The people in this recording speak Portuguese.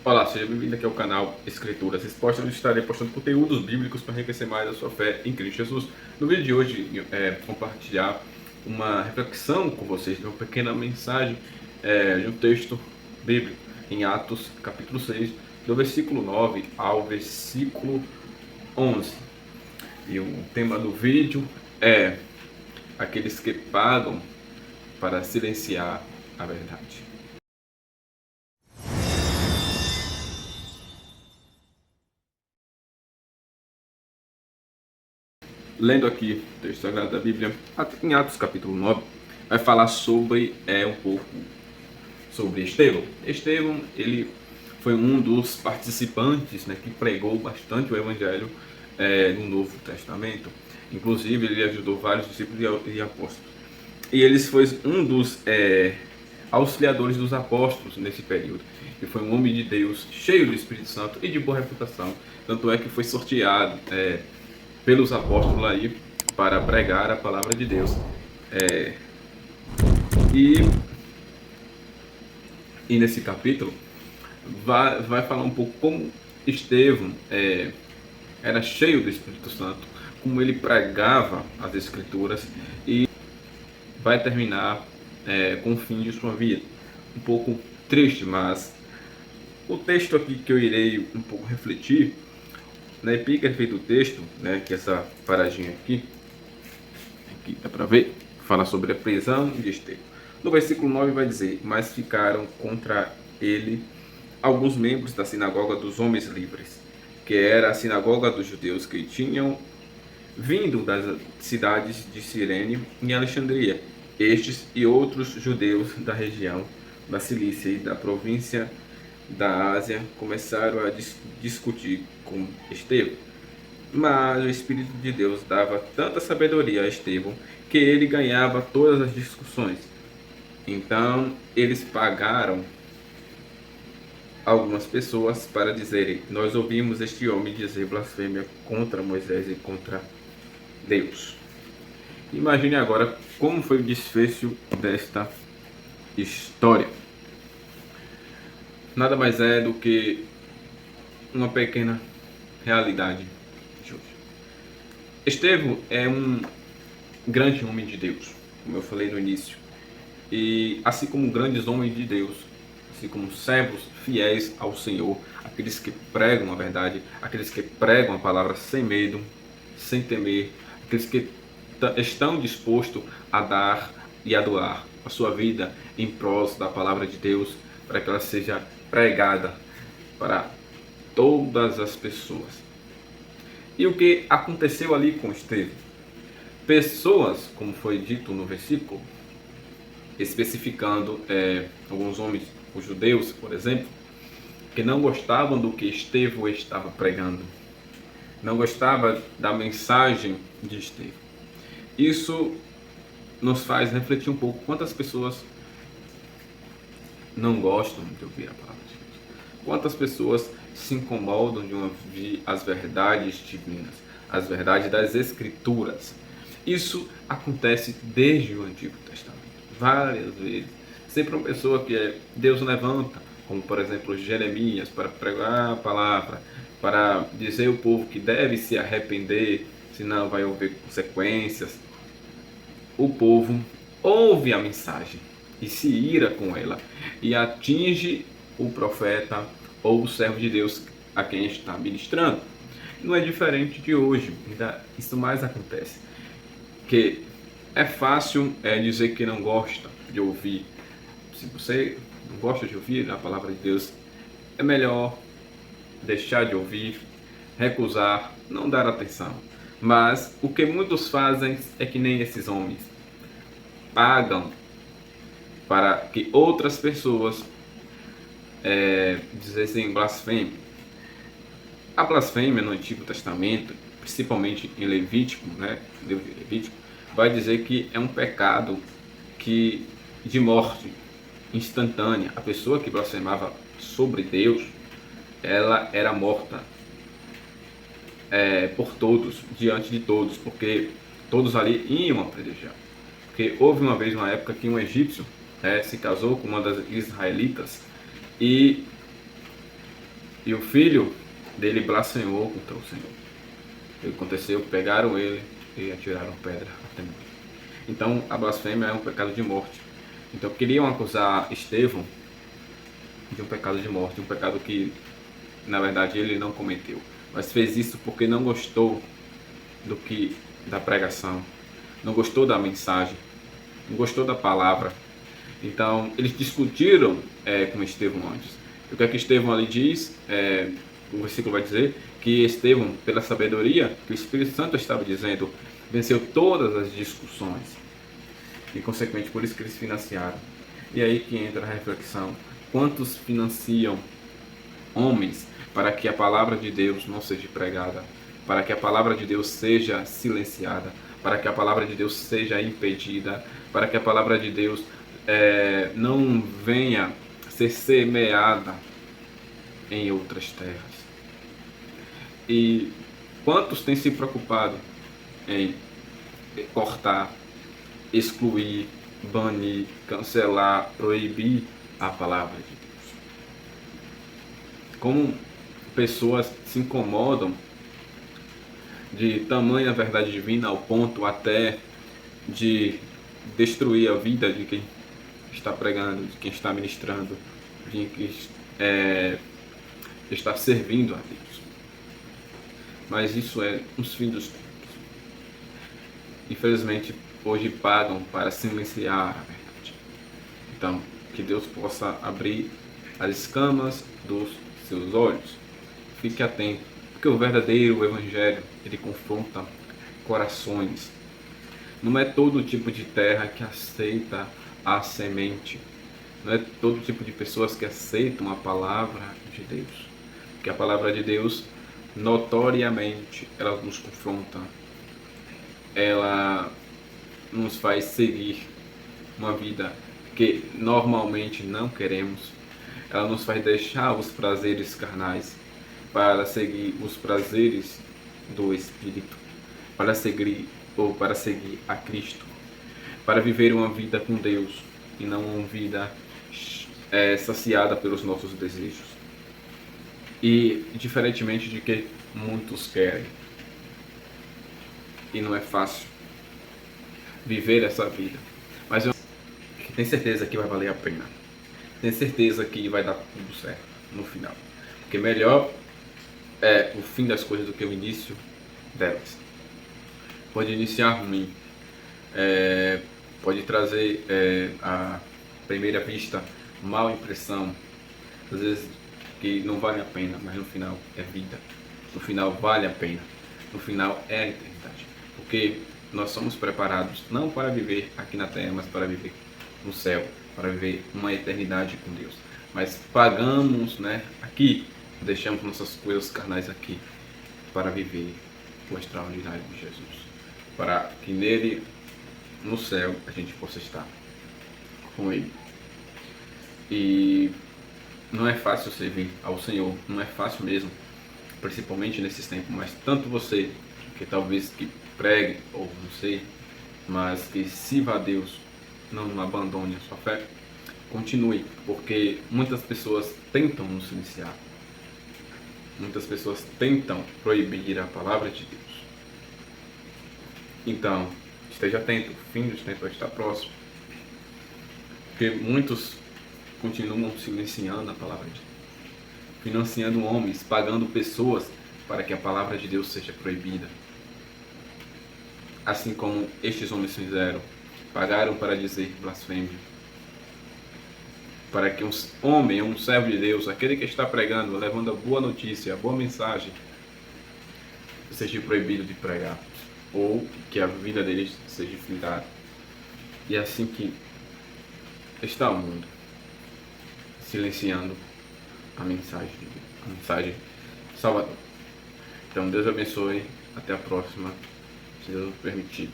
Olá, seja bem-vindo aqui ao canal Escrituras Expostas, onde estarei postando conteúdos bíblicos para enriquecer mais a sua fé em Cristo Jesus. No vídeo de hoje, compartilhar uma reflexão com vocês de uma pequena mensagem de um texto bíblico em Atos, capítulo 6, do versículo 9 ao versículo 11. E o tema do vídeo é aqueles que pagam para silenciar a verdade. Lendo aqui o texto sagrado da Bíblia, em Atos capítulo 9, vai falar sobre um pouco sobre Estevão. Estevão, ele foi um dos participantes, né, que pregou bastante o Evangelho no Novo Testamento. Inclusive, ele ajudou vários discípulos e apóstolos. E ele foi um dos auxiliadores dos apóstolos nesse período. E foi um homem de Deus, cheio do Espírito Santo e de boa reputação. Tanto é que foi sorteado pelos apóstolos aí para pregar a palavra de Deus. E nesse capítulo vai falar um pouco como Estevão era cheio do Espírito Santo, como ele pregava as Escrituras, e vai terminar com o fim de sua vida. Um pouco triste, mas o texto aqui que eu irei um pouco refletir, na epígrafe do texto, né, que é essa paradinha aqui dá para ver, fala sobre a prisão de Estevão. No versículo 9 vai dizer: mas ficaram contra ele alguns membros da sinagoga dos homens livres, que era a sinagoga dos judeus que tinham vindo das cidades de Cirene e Alexandria. Estes e outros judeus da região da Cilícia e da província da Ásia começaram a discutir com Estevão. Mas o Espírito de Deus dava tanta sabedoria a Estevão que ele ganhava todas as discussões. Então eles pagaram algumas pessoas para dizerem: nós ouvimos este homem dizer blasfêmia contra Moisés e contra Deus. Imagine agora como foi o desfecho desta história. Nada mais é do que uma pequena realidade de hoje. Estevão é um grande homem de Deus, como eu falei no início. E assim como grandes homens de Deus, assim como servos fiéis ao Senhor, aqueles que pregam a verdade, aqueles que pregam a palavra sem medo, sem temer, aqueles que estão dispostos a dar e a doar a sua vida em prol da palavra de Deus, para que ela seja pregada para todas as pessoas. E o que aconteceu ali com Estevão? Pessoas, como foi dito no versículo, especificando alguns homens, os judeus, por exemplo, que não gostavam do que Estevão estava pregando, não gostava da mensagem de Estevão. Isso nos faz refletir um pouco quantas pessoas não gostam de ouvir a palavra de Deus, quantas pessoas se incomodam de ouvir as verdades divinas, as verdades das Escrituras. Isso acontece desde o Antigo Testamento, várias vezes. Sempre uma pessoa que Deus levanta, como por exemplo Jeremias, para pregar a palavra, para dizer ao povo que deve se arrepender, senão vai haver consequências. O povo ouve a mensagem e se ira com ela e atinge o profeta ou o servo de Deus a quem está ministrando. Não é diferente de hoje, ainda isso mais acontece. Que é fácil dizer que não gosta de ouvir. Se você não gosta de ouvir a palavra de Deus, é melhor deixar de ouvir, recusar, não dar atenção. Mas o que muitos fazem é que nem esses homens, pagam para que outras pessoas dizessem blasfêmia. A blasfêmia no Antigo Testamento, principalmente em Levítico, né, livro de Levítico, vai dizer que é um pecado de morte instantânea. A pessoa que blasfemava sobre Deus, ela era morta por todos, diante de todos, porque todos ali iam apedrejar. Porque houve uma vez, uma época, que um egípcio se casou com uma das israelitas, e E o filho dele blasfemou contra o Senhor. O que aconteceu? Pegaram ele e atiraram pedra até morrer. Então a blasfêmia é um pecado de morte. Então queriam acusar Estevão de um pecado de morte, um pecado que na verdade ele não cometeu, mas fez isso porque não gostou da pregação, não gostou da mensagem, não gostou da palavra. Então eles discutiram com Estevão antes. O que é que Estevão ali diz? O versículo vai dizer que Estevão, pela sabedoria que o Espírito Santo estava dizendo, venceu todas as discussões e consequentemente por isso que eles financiaram. E aí que entra a reflexão: quantos financiam homens para que a palavra de Deus não seja pregada, para que a palavra de Deus seja silenciada, para que a palavra de Deus seja impedida, para que a palavra de Deus não venha ser semeada em outras terras? E quantos têm se preocupado em cortar, excluir, banir, cancelar, proibir a palavra de Deus? Como pessoas se incomodam de tamanha verdade divina ao ponto até de destruir a vida de quem está pregando, de quem está ministrando, de quem está servindo a Deus. Mas isso é uns fins dos tempos. Infelizmente, hoje pagam para silenciar a verdade. Então, que Deus possa abrir as escamas dos seus olhos. Fique atento, porque o verdadeiro evangelho, ele confronta corações. Não é todo tipo de terra que aceita a semente. Não é todo tipo de pessoas que aceitam a palavra de Deus. Porque a palavra de Deus, notoriamente, ela nos confronta. Ela nos faz seguir uma vida que normalmente não queremos. Ela nos faz deixar os prazeres carnais para seguir os prazeres do Espírito, para seguir a Cristo, para viver uma vida com Deus e não uma vida saciada pelos nossos desejos. E diferentemente de que muitos querem, e não é fácil viver essa vida, mas eu tenho certeza que vai valer a pena. Tenho certeza que vai dar tudo certo no final, porque melhor é o fim das coisas do que o início delas. Pode iniciar ruim, pode trazer à primeira vista mal impressão, às vezes que não vale a pena, mas no final é vida, no final vale a pena, no final é a eternidade, porque nós somos preparados não para viver aqui na terra, mas para viver no céu, para viver uma eternidade com Deus. Mas pagamos, aqui, deixamos nossas coisas carnais aqui para viver o extraordinário de Jesus, para que nele, no céu, a gente possa estar com ele. E não é fácil servir ao Senhor, não é fácil mesmo, principalmente nesses tempos, mas tanto você, que talvez que pregue, ou não sei, mas que sirva a Deus, não abandone a sua fé, continue, porque muitas pessoas tentam nos silenciar, muitas pessoas tentam proibir a palavra de Deus. Então, esteja atento, o fim dos tempos está próximo, porque muitos continuam silenciando a palavra de Deus, financiando homens, pagando pessoas para que a palavra de Deus seja proibida. Assim como estes homens fizeram, pagaram para dizer blasfêmia, para que um homem, um servo de Deus, aquele que está pregando, levando a boa notícia, a boa mensagem, seja proibido de pregar, ou que a vida deles seja findada. E é assim que está o mundo, silenciando a mensagem salvadora. Então Deus abençoe, até a próxima, se Deus permitir.